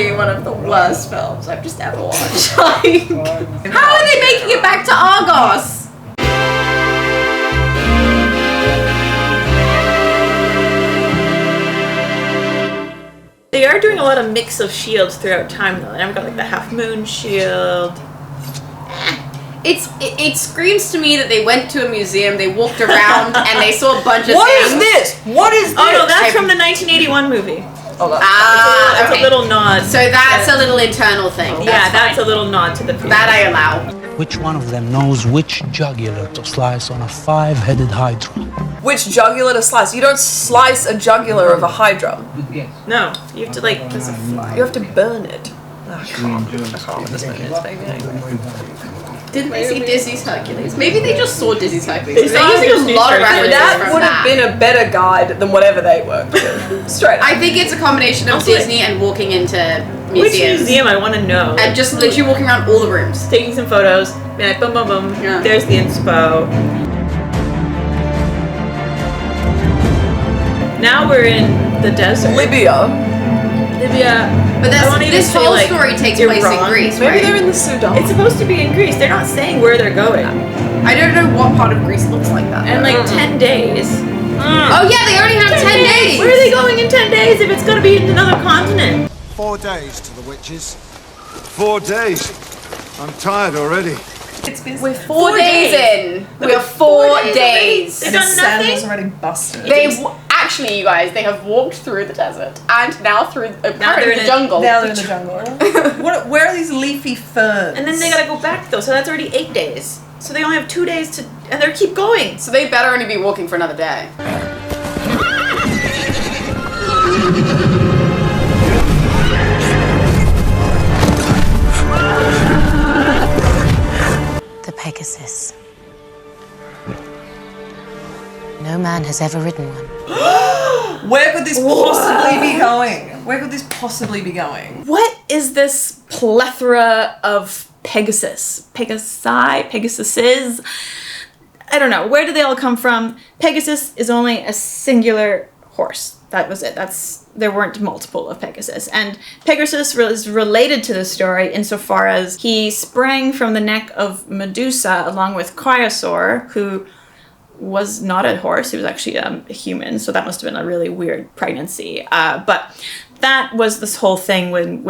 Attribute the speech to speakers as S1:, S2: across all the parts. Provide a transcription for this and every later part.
S1: be one of the worst films I've just ever watched. Like, how are they making it back to Argos? They are doing a lot of mix of shields throughout time though. I've got like the half moon shield.
S2: It screams to me that they went to a museum, they walked around, and they saw a bunch of
S3: What
S2: things.
S3: is this? What is this?
S1: Oh no, that's from the 1981 movie.
S3: Oh,
S1: That's a little nod.
S2: So that's a little internal thing.
S1: That's a little nod to the previous.
S2: That I allow.
S4: Which one of them knows which jugular to slice on a 5-headed hydra?
S3: Which jugular to slice? You don't slice a jugular of a hydra.
S1: No, you have to like. There's a fly.
S3: You have to burn it. I can't with this movie. It's
S2: Didn't they see Disney's Hercules? Maybe they just saw Disney's Hercules.
S1: They
S2: They
S1: saw
S2: using a
S1: Disney's
S2: lot of
S1: Hercules.
S2: references
S3: That
S2: from
S3: would have been a better guide than whatever they worked with. Straight up.
S2: I think it's a combination of
S1: Also,
S2: Disney and walking into
S1: Which
S2: museums.
S1: museum I want to know?
S2: And just literally walking around all the rooms.
S1: Taking some photos. Be like, boom, boom, boom.
S2: Yeah.
S1: There's the inspo. Now we're in the desert.
S3: Libya.
S1: But
S2: This whole story takes place in Greece,
S3: Maybe
S2: right?
S3: they're in the Sudan.
S1: It's supposed to be in Greece. They're not saying where they're going.
S2: I don't know what part of Greece looks like that.
S1: And like 10 days.
S2: Oh yeah, they already have 10 days!
S1: Where are they going in 10 days if it's going to be in another continent?
S5: 4 days to the witches. 4 days. I'm tired already.
S2: We're 4 days in. We're 4 days.
S1: They've done nothing.
S3: already busted.
S2: Actually, you guys, they have walked through the desert and now through apparently the jungle.
S3: Now they're in the jungle. Where are these leafy ferns?
S1: And then they gotta go back though, so that's already 8 days. So they only have 2 days to, and they keep going.
S2: So they better only be walking for another day.
S6: The Pegasus. No man has ever ridden one.
S3: Where could this possibly be going? Where could this possibly be going?
S1: What is this plethora of Pegasus? Pegasuses? I don't know. Where do they all come from? Pegasus is only a singular horse. That was it. There weren't multiple of Pegasus. And Pegasus is related to the story insofar as he sprang from the neck of Medusa along with Chrysaor, who was not a horse. He was actually a human. So that must have been a really weird pregnancy. But that was this whole thing when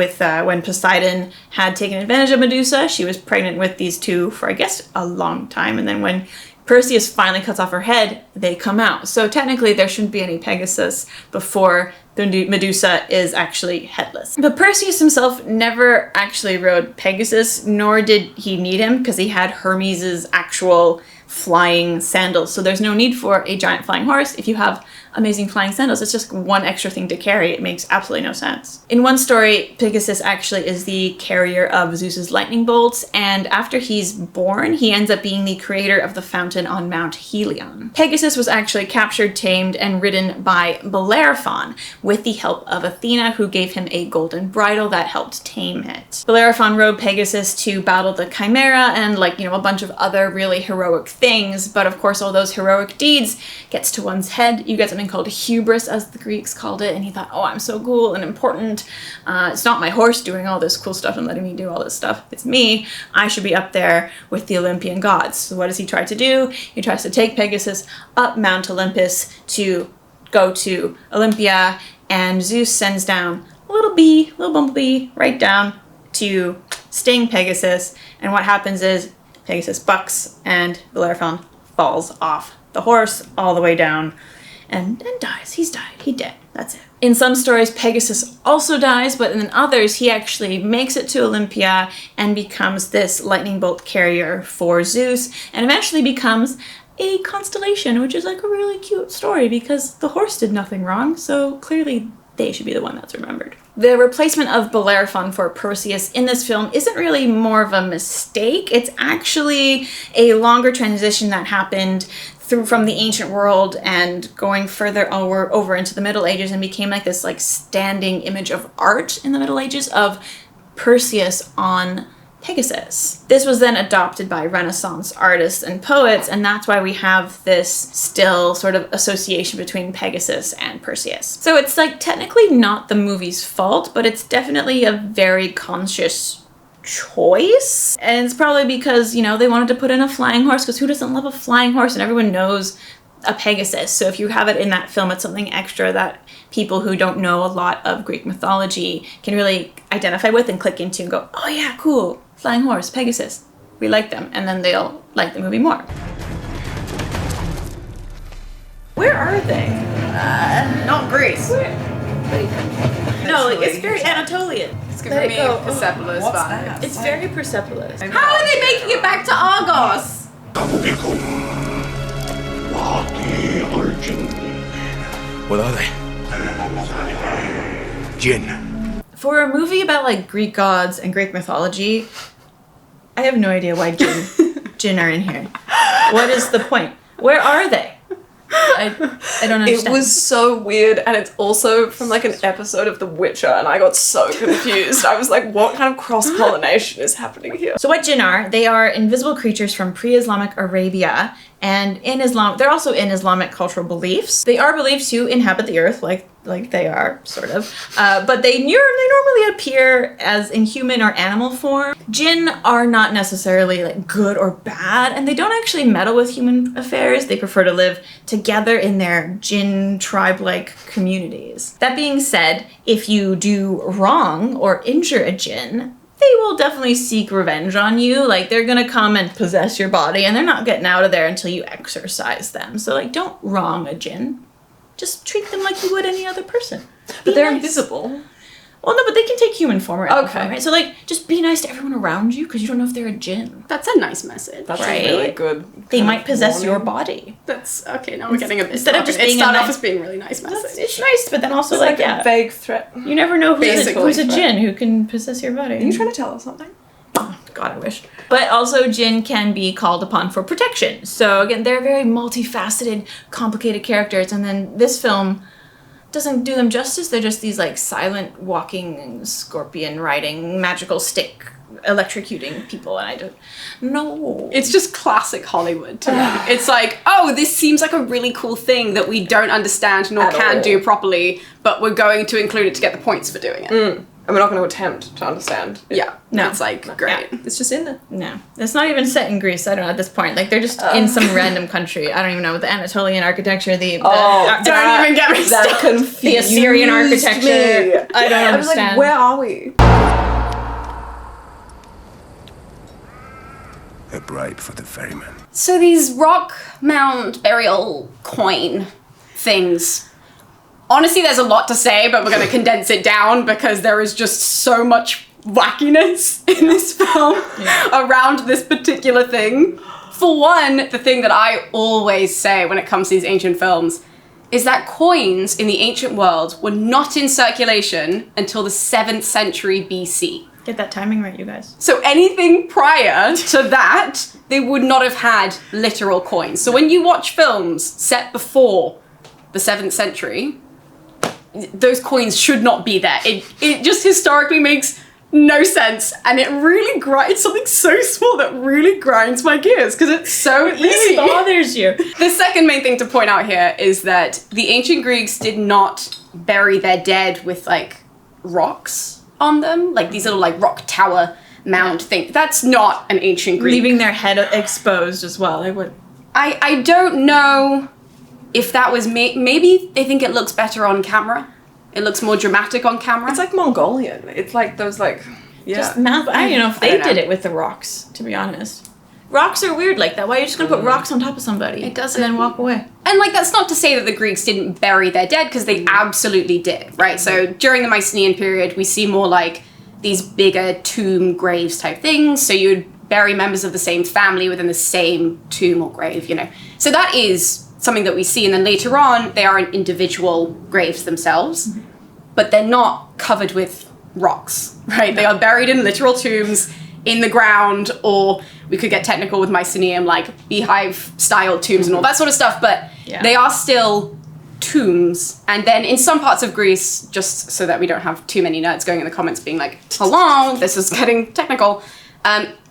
S1: Poseidon had taken advantage of Medusa. She was pregnant with these two for, I guess, a long time. And then when Perseus finally cuts off her head, they come out. So technically there shouldn't be any Pegasus before the Medusa is actually headless. But Perseus himself never actually rode Pegasus, nor did he need him because he had Hermes's actual flying sandals. So there's no need for a giant flying horse if you have amazing flying sandals. It's just one extra thing to carry. It makes absolutely no sense. In one story, Pegasus actually is the carrier of Zeus's lightning bolts, and after he's born, he ends up being the creator of the fountain on Mount Helion. Pegasus was actually captured, tamed, and ridden by Bellerophon with the help of Athena, who gave him a golden bridle that helped tame it. Bellerophon rode Pegasus to battle the Chimera and a bunch of other really heroic things, but of course all those heroic deeds gets to one's head. You get something called hubris, as the Greeks called it, and he thought, oh, I'm so cool and important. It's not my horse doing all this cool stuff and letting me do all this stuff. It's me. I should be up there with the Olympian gods. So what does he try to do? He tries to take Pegasus up Mount Olympus to go to Olympia, and Zeus sends down a little bumblebee, right down to sting Pegasus, and what happens is Pegasus bucks and Bellerophon falls off the horse all the way down and dies. He's died. He dead. That's it. In some stories, Pegasus also dies, but in others, he actually makes it to Olympia and becomes this lightning bolt carrier for Zeus, and eventually becomes a constellation, which is like a really cute story because the horse did nothing wrong, so clearly they should be the one that's remembered. The replacement of Bellerophon for Perseus in this film isn't really more of a mistake. It's actually a longer transition that happened from the ancient world and going further over into the Middle Ages, and became like this standing image of art in the Middle Ages of Perseus on Pegasus. This was then adopted by Renaissance artists and poets, and that's why we have this still sort of association between Pegasus and Perseus. So it's like technically not the movie's fault, but it's definitely a very conscious choice. And it's probably because, you know, they wanted to put in a flying horse, because who doesn't love a flying horse? And everyone knows a Pegasus. So if you have it in that film, it's something extra that people who don't know a lot of Greek mythology can really identify with and click into and go, oh yeah, cool, flying horse, Pegasus, we like them. And then they'll like the movie more. Where are they?
S2: Not Greece.
S1: No, like, it's very Anatolian.
S2: It's giving me Persepolis
S3: What's
S2: vibes.
S3: that?
S1: It's very Persepolis.
S2: How are they making it back to Argos?
S5: What are they? Jinn.
S1: For a movie about like Greek gods and Greek mythology, I have no idea why jinn are in here. What is the point? Where are they? I don't understand.
S7: It was so weird, and it's also from like an episode of The Witcher, and I got so confused. I was like, what kind of cross-pollination is happening here?
S1: So what jinn are? They are invisible creatures from pre-Islamic Arabia, and in Islam, they're also in Islamic cultural beliefs. They are believed to inhabit the earth, like they are, sort of. But they normally appear as in human or animal form. Jinn are not necessarily like good or bad, and they don't actually meddle with human affairs. They prefer to live together in their jinn tribe-like communities. That being said, if you do wrong or injure a jinn, they will definitely seek revenge on you. Like, they're gonna come and possess your body, and they're not getting out of there until you exorcise them. So, like, don't wrong a jinn. Just treat them like you would any other person.
S7: But they're
S1: nice.
S7: invisible.
S1: Well, no, but they can take human form or animal
S7: Okay.
S1: form, right? So, like, just be nice to everyone around you, because you don't know if they're a jinn.
S2: That's a nice message.
S7: That's
S1: Right.
S7: a really good.
S1: They
S7: kind
S1: might
S7: of
S1: possess your
S7: warning.
S1: body.
S2: That's okay. Now we're getting a bit
S1: Instead of
S2: dark.
S1: just
S2: It
S1: being a
S2: started off
S1: nice-
S2: as being a really nice
S1: It's
S2: message.
S1: nice, but then also,
S7: It's like
S1: yeah,
S7: a vague threat.
S1: you never know
S2: Basically.
S1: who's a jinn who can possess your body.
S7: Are you trying to tell us something?
S1: God, I wish. But also, jinn can be called upon for protection. So again, they're very multifaceted, complicated characters. And then this film doesn't do them justice. They're just these like silent, walking, scorpion riding, magical stick, electrocuting people. And I don't know.
S2: It's just classic Hollywood to me. It's like, oh, this seems like a really cool thing that we don't understand nor
S7: At
S2: can
S7: all.
S2: do properly, but we're going to include it to get the points for doing it.
S7: And we're not going to attempt to understand.
S2: Yeah.
S1: No.
S2: It's like, great.
S7: It's just in there.
S1: No. It's not even set in Greece. I don't know at this point. Like, they're just in some random country. I don't even know. The Anatolian architecture, the
S2: Don't even get me
S7: That
S2: started.
S7: confused
S1: the Assyrian architecture.
S7: me.
S1: I don't
S7: I was like,
S1: understand.
S7: where are we?
S5: A bribe for the ferryman.
S2: So these rock mound burial coin things. Honestly, there's a lot to say, but we're going to condense it down because there is just so much wackiness in this film around this particular thing. For one, the thing that I always say when it comes to these ancient films is that coins in the ancient world were not in circulation until the 7th century BC.
S1: Get that timing right, you guys.
S2: So anything prior to that, they would not have had literal coins. So when you watch films set before the 7th century, those coins should not be there. It just historically makes no sense, and it really it's something so small that really grinds my gears because it's so
S1: It really
S2: easy.
S1: bothers you.
S2: The second main thing to point out here is that the ancient Greeks did not bury their dead with like rocks on them, like these little like rock tower mound thing. That's not an ancient Greek.
S1: Leaving their head exposed as well. Like, what?
S2: I don't know if that was maybe they think it looks better on camera. It looks more dramatic on camera.
S7: It's like Mongolian. It's like those like, yeah.
S1: Just math. I don't know if
S2: I
S1: they
S2: don't know.
S1: did it with the rocks, to be honest. Rocks are weird like that. Why are you just gonna put rocks on top of somebody?
S2: It doesn't-
S1: And then walk away.
S2: And like that's not to say that the Greeks didn't bury their dead, because they absolutely did, right? So during the Mycenaean period, we see more like these bigger tomb graves type things. So you would bury members of the same family within the same tomb or grave, you know. So that is something that we see, and then later on, they are in individual graves themselves, but they're not covered with rocks, right? They are buried in literal tombs in the ground, or we could get technical with Mycenaeum, like beehive-style tombs and all that sort of stuff, but they are still tombs. And then in some parts of Greece, just so that we don't have too many nerds going in the comments being like, hello, this is getting technical,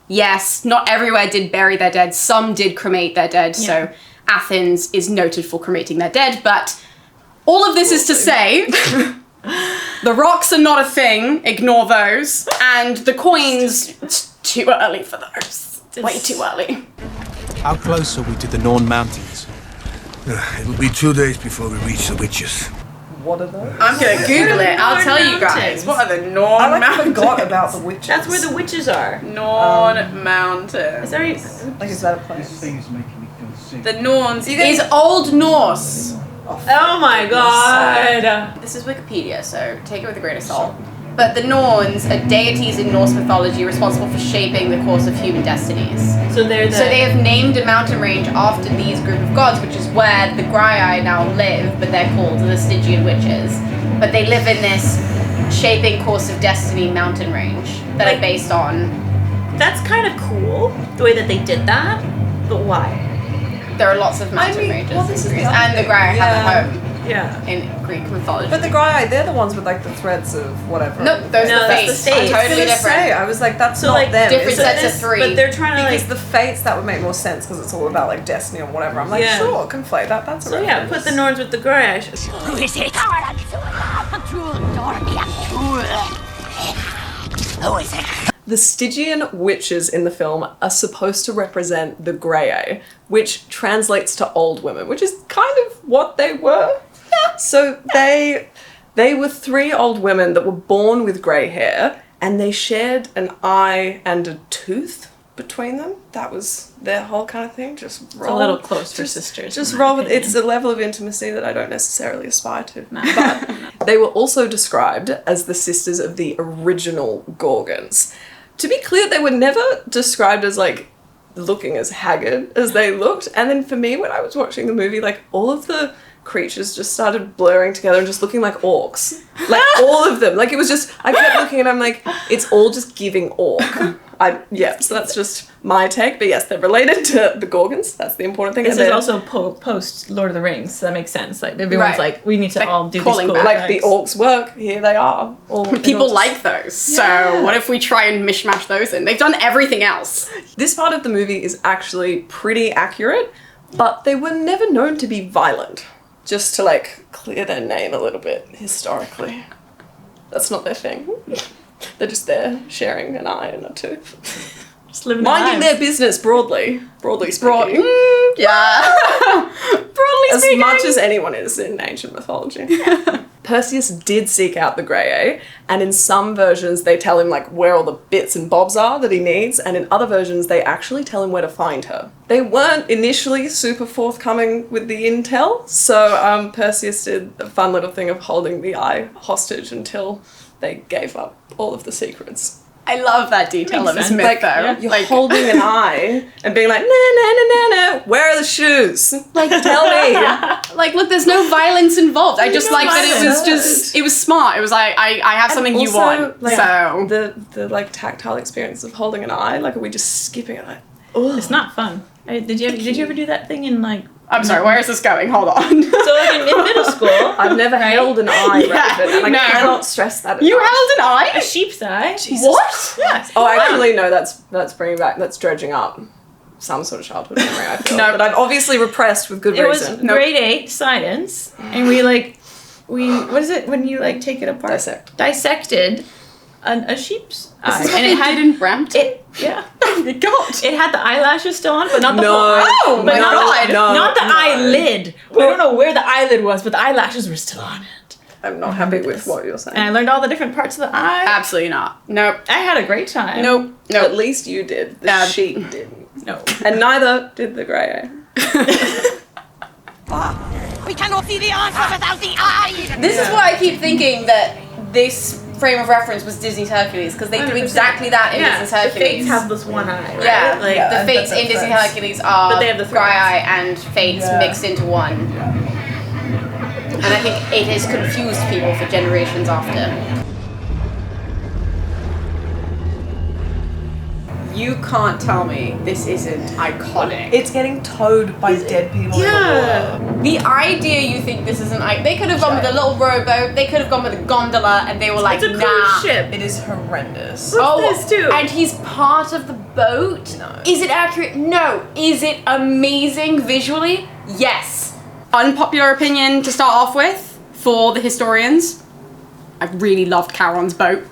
S2: Yes, not everywhere did bury their dead. Some did cremate their dead. So Athens is noted for cremating their dead. But all of this is to say, the rocks are not a thing. Ignore those. And the coins, it's too early for those. Way too early.
S4: How close are we to the Norn Mountains?
S5: It'll be 2 days before we reach the witches.
S3: What are those?
S2: I'm gonna Google it. I'll tell you guys.
S1: Mountains?
S2: What are the Norn
S3: I
S2: Mountains?
S3: forgot about the witches.
S1: That's where the witches are.
S2: Norn Mountains.
S1: Is there any...
S3: Like, is that a place?
S2: The Norns is Old Norse.
S1: Oh my god.
S2: This is Wikipedia, so take it with a grain of salt. But the Norns are deities in Norse mythology responsible for shaping the course of human destinies.
S1: So they're the...
S2: So they have named a mountain range after these group of gods, which is where the Graeae now live, but they're called the Stygian witches. But they live in this shaping course of destiny mountain range that are based on...
S1: That's kind of cool, the way that they did that. But why?
S2: There are lots of mountain ranges
S3: well, this
S2: in
S3: is
S2: Greece,
S3: the other
S2: and the
S3: thing.
S2: Graeae have a home
S1: Yeah.
S2: in Greek mythology.
S3: But the Graeae, they're the ones with like the threads of whatever.
S2: Nope, those
S1: No,
S2: are the
S1: that's
S2: fates.
S1: the fates.
S3: I was
S2: Totally
S3: gonna
S2: different.
S3: say, I was like, that's
S1: So,
S3: not
S1: like,
S3: them.
S2: different
S3: is it?
S2: sets of three.
S1: But they're trying to
S3: Because
S1: like...
S3: the fates, that would make more sense because it's all about like destiny and whatever. I'm like,
S1: Yeah.
S3: sure, conflate that. That's
S1: So yeah, put the Norns with the Graeae.
S7: The Stygian witches in the film are supposed to represent the Graeae, which translates to old women, which is kind of what they were. So they were 3 old women that were born with grey hair, and they shared an eye and a tooth between them. That was their whole kind of thing. Just roll.
S1: A little close for sisters.
S7: Just
S1: in my
S7: roll with
S1: opinion.
S7: it's a level of intimacy that I don't necessarily aspire to. But they were also described as the sisters of the original Gorgons. To be clear, they were never described as like looking as haggard as they looked. And then for me, when I was watching the movie, like all of the creatures just started blurring together and just looking like orcs. Like all of them. Like it was just, I kept looking and I'm like, it's all just giving orc. So that's just my take. But yes, they're related to the Gorgons. That's the important thing.
S1: This
S7: And
S1: is
S7: they're-
S1: also post Lord of the Rings, so that makes sense. Like everyone's
S2: Right.
S1: like, we need to
S2: Like
S1: all do these
S2: calling
S1: cool
S2: back.
S7: like the
S1: things.
S7: orcs work, here they are.
S2: People like those. So what if we try and mishmash those in? They've done everything else.
S7: This part of the movie is actually pretty accurate, but they were never known to be violent. Just to like clear their name a little bit historically. That's not their thing. They're just there sharing an eye and a tooth.
S1: Just living
S7: Minding
S1: their
S7: their business broadly speaking.
S2: Yeah. Broadly
S7: As
S2: speaking.
S7: much as anyone is in ancient mythology. Perseus did seek out the Graeae, and in some versions they tell him like where all the bits and bobs are that he needs, and in other versions they actually tell him where to find her. They weren't initially super forthcoming with the intel, so Perseus did a fun little thing of holding the eye hostage until they gave up all of the secrets.
S2: I love that detail of
S1: Makes
S2: this
S1: sense.
S2: myth, though.
S1: yeah.
S7: You're
S2: Like,
S7: holding an eye and being like, no, where are the shoes? Like, tell me.
S2: like, look, there's no violence involved. I just
S1: no
S2: like that it was
S7: violence.
S2: just, it was smart. It was like, I have something you
S7: Also,
S2: want.
S7: like,
S2: So,
S7: the like tactile experience of holding an eye, like, are we just skipping it? Like,
S1: It's not fun. Did you ever do that thing in like?
S2: I'm sorry, where is this going? Hold on.
S1: So like in middle school,
S7: I've never held an eye, Raven, and I
S2: no.
S7: cannot stress that
S2: You
S7: enough.
S2: held an eye?
S1: a sheep's eye.
S2: What?
S1: Yes.
S7: Oh, actually, no, that's bringing back, that's dredging up some sort of childhood memory, I feel.
S2: No.
S7: But I've obviously repressed with good
S1: It was
S7: reason.
S1: grade 8 science, and we what is it when you like take it apart? Dissected a sheep's eye,
S2: This is
S1: and
S2: what
S1: it
S2: they
S1: had
S2: did in Brampton?
S1: it it had the eyelashes still on, but not the
S7: No.
S1: whole eye.
S2: Oh my God.
S1: Not the eyelid. I don't know where the eyelid was, but the eyelashes were still on it.
S7: I'm not happy with what you're saying.
S1: And I learned all the different parts of the eye.
S2: Absolutely not. Nope.
S1: I had a great time.
S2: Nope.
S7: At
S2: Nope.
S7: least you did. The sheep didn't.
S1: No.
S7: And neither did the Graeae.
S8: We cannot see the answer without the eye!
S2: This is why I keep thinking that this frame of reference was Disney's Hercules, because they do
S1: 100%.
S2: exactly that in Disney's
S1: The
S2: Hercules.
S1: fates have this one eye, right?
S2: Yeah,
S1: Like,
S2: the fates in Disney Hercules are
S1: But they have the threads.
S2: Graeae and fates mixed into one. And I think it has confused people for generations after.
S7: You
S2: can't tell me this isn't iconic.
S3: It's getting towed by dead people.
S2: Yeah. The idea you think this isn't they could have gone with a little rowboat, they could have gone with a gondola, and they were like,
S1: It's a
S2: nah.
S1: cruise ship.
S3: It is horrendous.
S1: This too.
S2: And he's part of the boat?
S3: No.
S2: Is it accurate? No. Is it amazing visually? Yes. Unpopular opinion to start off with for the historians. I really loved Charon's boat.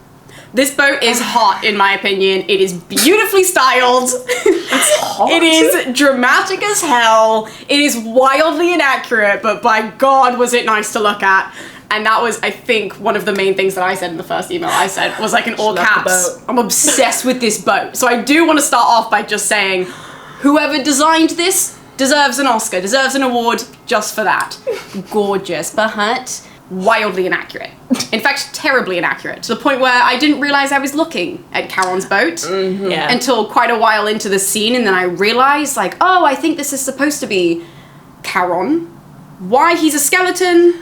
S2: This boat is hot, in my opinion. It is beautifully styled.
S3: It's hot.
S2: It is dramatic as hell. It is wildly inaccurate, but by God, was it nice to look at. And that was, I think, one of the main things that I said in the first email I said was like in all
S1: Love the
S2: caps.
S1: boat.
S2: I'm obsessed with this boat. So I do want to start off by just saying, whoever designed this deserves an Oscar, deserves an award just for that. Gorgeous, but wildly inaccurate. In fact, terribly inaccurate, to the point where I didn't realize I was looking at Charon's boat
S1: Yeah.
S2: until quite a while into the scene, and then I realized, like, oh, I think this is supposed to be Charon. Why he's a skeleton,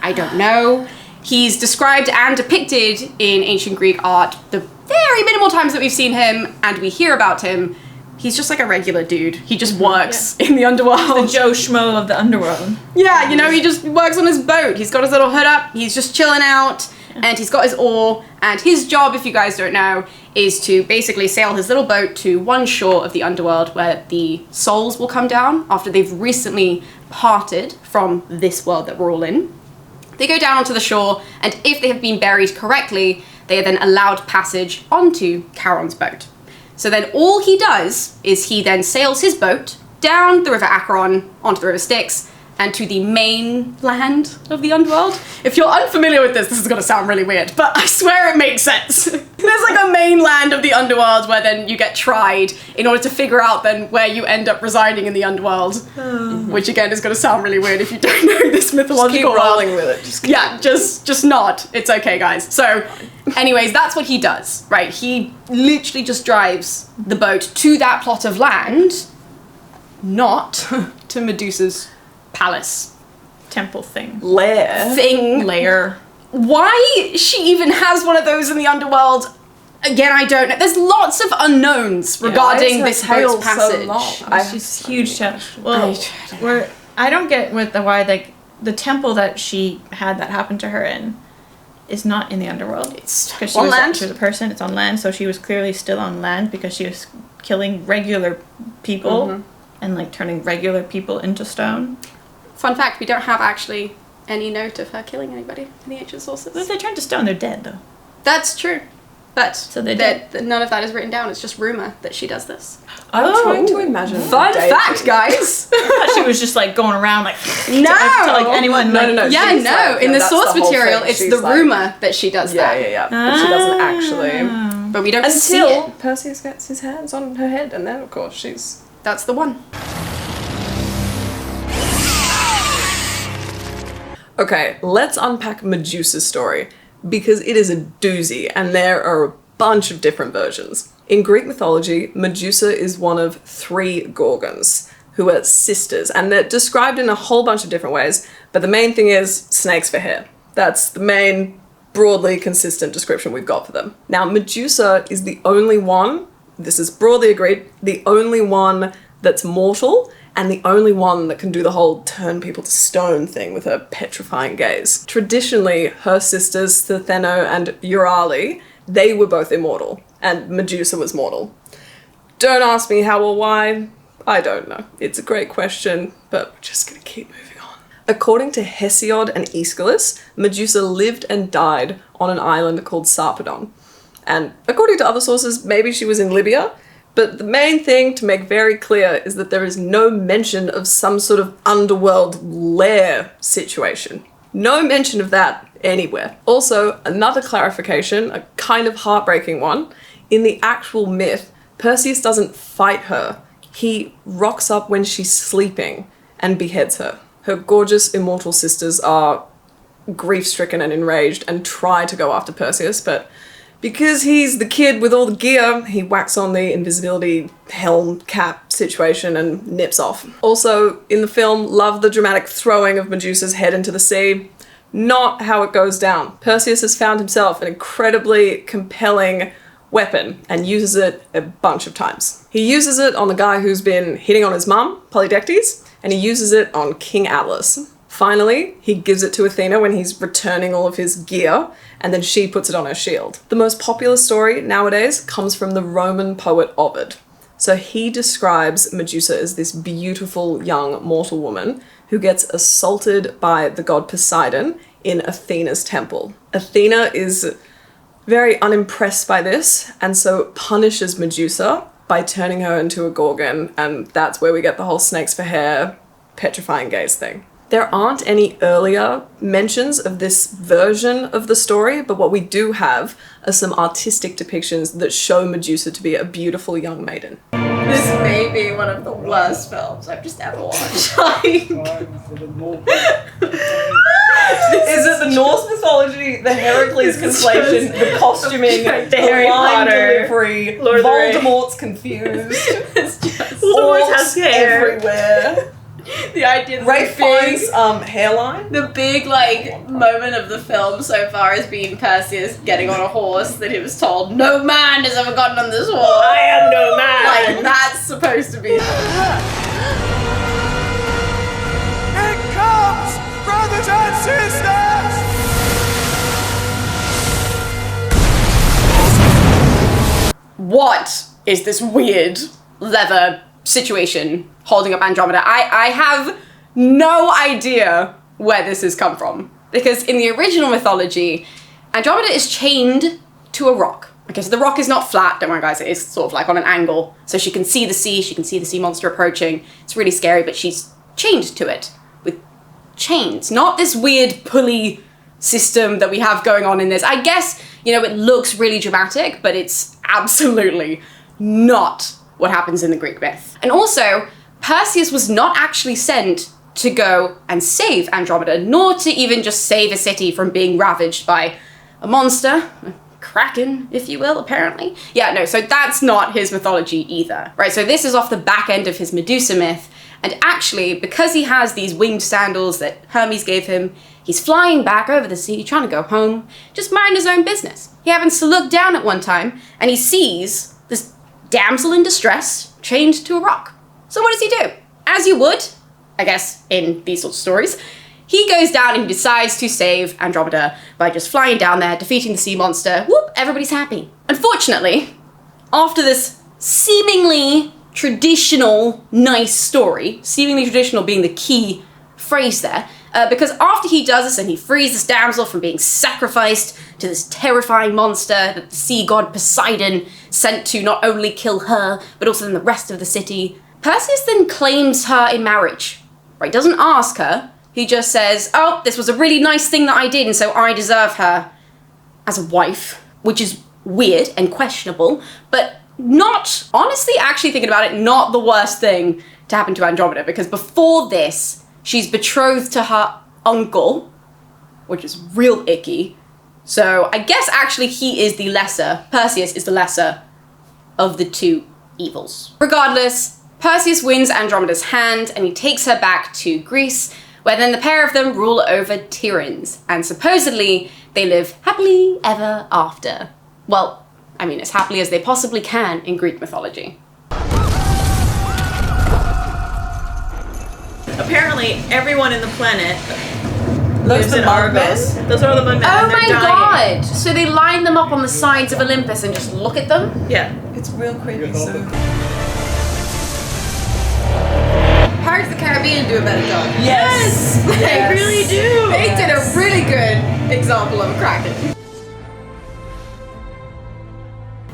S2: I don't know. He's described and depicted in ancient Greek art the very minimal times that we've seen him and we hear about him. He's just like a regular dude. He just works in the underworld.
S1: The Joe Schmo of the underworld.
S2: Yeah, you know, he just works on his boat. He's got his little hood up, he's just chilling out, and he's got his oar, and his job, if you guys don't know, is to basically sail his little boat to one shore of the underworld where the souls will come down after they've recently parted from this world that we're all in. They go down onto the shore, and if they have been buried correctly, they are then allowed passage onto Charon's boat. So then all he does is he then sails his boat down the river Acheron, onto the river Styx, and to the mainland of the underworld. If you're unfamiliar with this is going to sound really weird, but I swear it makes sense. There's like a mainland of the underworld where then you get tried in order to figure out then where you end up residing in the underworld, which again is going to sound really weird if you don't know this mythological
S3: Keep rolling
S2: world.
S3: with it.
S2: Just nod. It's okay, guys. So, anyways, that's what he does, right? He literally just drives the boat to that plot of land, not to Medusa's palace
S1: Temple thing.
S2: thing.
S1: Layer.
S2: Why she even has one of those in the underworld, again, I don't know. There's lots of unknowns regarding
S3: Why is
S2: this
S3: her tail
S2: boat's
S3: so
S2: passage.
S3: long?
S1: She's huge. Well, I don't get with why the temple that she had that happen to her in is not in the underworld.
S2: It's
S1: because she
S2: on
S1: was
S2: land.
S1: she was a person. It's on land, so she was clearly still on land because she was killing regular people and like turning regular people into stone.
S2: Fun fact, we don't have actually any note of her killing anybody in the ancient sources.
S1: But if they turn to stone, they're dead though.
S2: That's true. But
S1: So they're dead.
S2: none of that is written down. It's just rumor that she does this.
S3: I'm trying to imagine.
S2: Fun
S3: David.
S2: fact, guys.
S1: I thought she was just like going around like
S2: No!
S1: to like anyone.
S3: No,
S1: like,
S3: no, no.
S2: Yeah,
S3: She's
S2: no.
S3: like,
S2: in the
S3: that's
S2: source
S3: the whole
S2: material,
S3: thing.
S2: it's
S3: She's
S2: the
S3: like-
S2: rumor that she does
S3: Yeah,
S2: that.
S3: yeah, yeah. But she doesn't actually.
S2: But we don't see
S3: Until
S2: it.
S3: Perseus gets his hands on her head, and then of course she's.
S2: That's the one.
S3: Okay, let's unpack Medusa's story, because it is a doozy, and there are a bunch of different versions. In Greek mythology, Medusa is one of 3 Gorgons, who are sisters, and they're described in a whole bunch of different ways, but the main thing is snakes for hair. That's the main, broadly consistent description we've got for them. Now, Medusa is the only one, this is broadly agreed, the only one that's mortal, and the only one that can do the whole turn people to stone thing with her petrifying gaze. Traditionally, her sisters, Stheno and Euryale, they were both immortal, and Medusa was mortal. Don't ask me how or why, I don't know. It's a great question, but we're just gonna keep moving on. According to Hesiod and Aeschylus, Medusa lived and died on an island called Sarpedon. And according to other sources, maybe she was in Libya, but the main thing to make very clear is that there is no mention of some sort of underworld lair situation. No mention of that anywhere. Also, another clarification, a kind of heartbreaking one, in the actual myth, Perseus doesn't fight her. He rocks up when she's sleeping and beheads her. Her gorgeous immortal sisters are grief-stricken and enraged and try to go after Perseus, but because he's the kid with all the gear, he whacks on the invisibility helm cap situation and nips off. Also, in the film, love the dramatic throwing of Medusa's head into the sea. Not how it goes down. Perseus has found himself an incredibly compelling weapon and uses it a bunch of times. He uses it on the guy who's been hitting on his mum, Polydectes, and he uses it on King Atlas. Finally, he gives it to Athena when he's returning all of his gear, and then she puts it on her shield. The most popular story nowadays comes from the Roman poet Ovid. So he describes Medusa as this beautiful young mortal woman who gets assaulted by the god Poseidon in Athena's temple. Athena is very unimpressed by this, and so punishes Medusa by turning her into a gorgon, and that's where we get the whole snakes for hair, petrifying gaze thing. There aren't any earlier mentions of this version of the story, but what we do have are some artistic depictions that show Medusa to be a beautiful young maiden.
S2: This may be one of the worst films I've just ever watched.
S3: Is it the Norse mythology, the Heracles conflation, the costuming, the
S1: Harry
S3: line
S1: Potter,
S3: delivery,
S1: Lord of the Rings.
S3: Voldemort's confused,
S2: It's just
S1: Voldemort has hair.
S3: everywhere.
S2: the idea that
S3: Ray Fiennes' hairline.
S2: the big like moment of the film so far has been Perseus getting on a horse that he was told no man has ever gotten on this horse.
S1: I am no man.
S2: Like that's supposed to be.
S5: It comes, brothers and sisters!
S2: What is this weird leather situation holding up Andromeda? I have no idea where this has come from. Because in the original mythology, Andromeda is chained to a rock. Okay, so the rock is not flat, don't worry guys, it is sort of like on an angle. So she can see the sea, she can see the sea monster approaching. It's really scary, but she's chained to it with chains. Not this weird pulley system that we have going on in this. I guess, you know, it looks really dramatic, but it's absolutely not what happens in the Greek myth. And also, Perseus was not actually sent to go and save Andromeda, nor to even just save a city from being ravaged by a monster, a KRAKEN, if you will, apparently. Yeah, no, so that's not his mythology either, right? So this is off the back end of his Medusa myth, and actually, because he has these winged sandals that Hermes gave him, he's flying back over the sea, trying to go home, just minding his own business. He happens to look down at one time, and he sees this damsel in distress chained to a rock. So what does he do? As you would, I guess, in these sorts of stories, he goes down and he decides to save Andromeda by just flying down there, defeating the sea monster. Whoop, everybody's happy. Unfortunately, after this seemingly traditional, nice story, seemingly traditional being the key phrase there, because after he does this and he frees this damsel from being sacrificed to this terrifying monster that the sea god Poseidon sent to not only kill her, but also then the rest of the city, Perseus then claims her in marriage. Right, doesn't ask her, he just says, oh, this was a really nice thing that I did, and so I deserve her as a wife, which is weird and questionable, but not, honestly, actually thinking about it, not the worst thing to happen to Andromeda, because before this, she's betrothed to her uncle, which is real icky. So I guess actually he is the lesser, Perseus is the lesser of the two evils. Regardless, Perseus wins Andromeda's hand and he takes her back to Greece, where then the pair of them rule over Tiryns, and supposedly they live happily ever after. Well, I mean, as happily as they possibly can in Greek mythology.
S1: Apparently, everyone in the planet
S3: Those
S1: lives in Argos. Those are all the men.
S2: Oh
S1: and they're
S2: my
S1: dying.
S2: god! So they line them up on the sides of Olympus and just look at them?
S1: Yeah.
S3: It's real creepy, so...
S2: Pirates of the Caribbean do a better job.
S3: Yes!
S1: They really do.
S2: They did a really good example of a Kraken.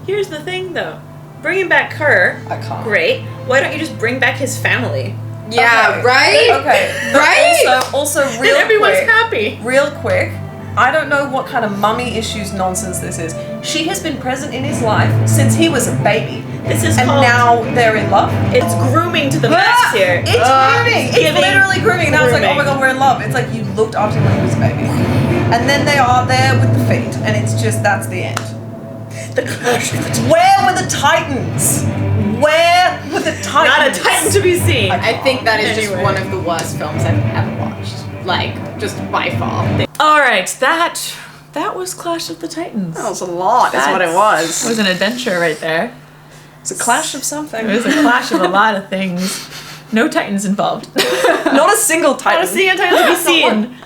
S1: Here's the thing, though. Bringing back her,
S3: I can't.
S1: great. Why don't you just bring back his family?
S2: Yeah,
S3: Okay.
S2: right?
S3: Okay.
S2: Right?
S3: Also real
S1: And everyone's
S3: quick,
S1: happy.
S3: real quick, I don't know what kind of mummy issues nonsense this is. She has been present in his life since he was a baby.
S1: This is
S3: And
S1: called...
S3: now they're in love.
S1: It's grooming to the max here.
S3: It's grooming. It's
S1: giving
S3: literally grooming. And I was like, oh my
S1: grooming.
S3: god, we're in love. It's like you looked after him when he was a baby. And then they are there with the feet. And it's just, that's the end.
S1: The clash of the
S3: Where were the Titans? Where were the Titans?
S1: Not a titan to be seen.
S2: I think that is just
S1: Anyway.
S2: one of the worst films I've ever watched. Like, just by far.
S1: All right, that That was Clash of the Titans.
S2: That was a lot, is what it
S1: That
S2: was.
S1: was an adventure right there.
S7: It's a clash of something.
S1: It was a clash of a lot of things. No Titans involved.
S7: Not a single Titan.
S1: Not a single Titan to be seen.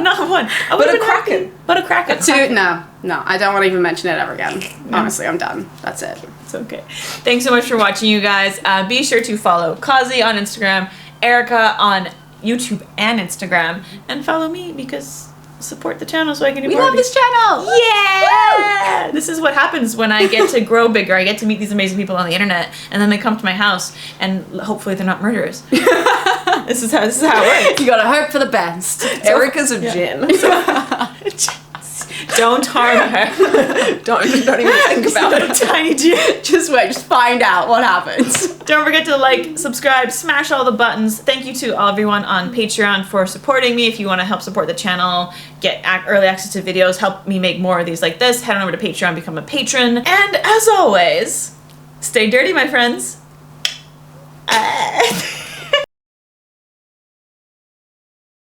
S1: Not one.
S7: But a Kraken.
S1: But a Kraken.
S2: No, I don't want to even mention it ever again. Honestly, I'm done. That's it.
S1: It's okay. Thanks so much for watching, you guys. Be sure to follow Kazi on Instagram, Erica on YouTube and Instagram, and follow me because support the channel so I can do
S2: We
S1: more
S2: love
S1: of these.
S2: this channel!
S1: Yeah! This is what happens when I get to grow bigger. I get to meet these amazing people on the internet, and then they come to my house, and hopefully they're not murderers. This is how it works.
S2: You gotta hope for the best.
S7: Erica's a djinn.
S1: Don't harm her.
S7: Don't even think about it.
S1: Tiny G.
S2: Just wait, just find out what happens.
S1: Don't forget to like, subscribe, smash all the buttons. Thank you to everyone on Patreon for supporting me. If you want to help support the channel, get early access to videos, help me make more of these like this, head on over to Patreon, become a patron. And as always, stay dirty, my friends.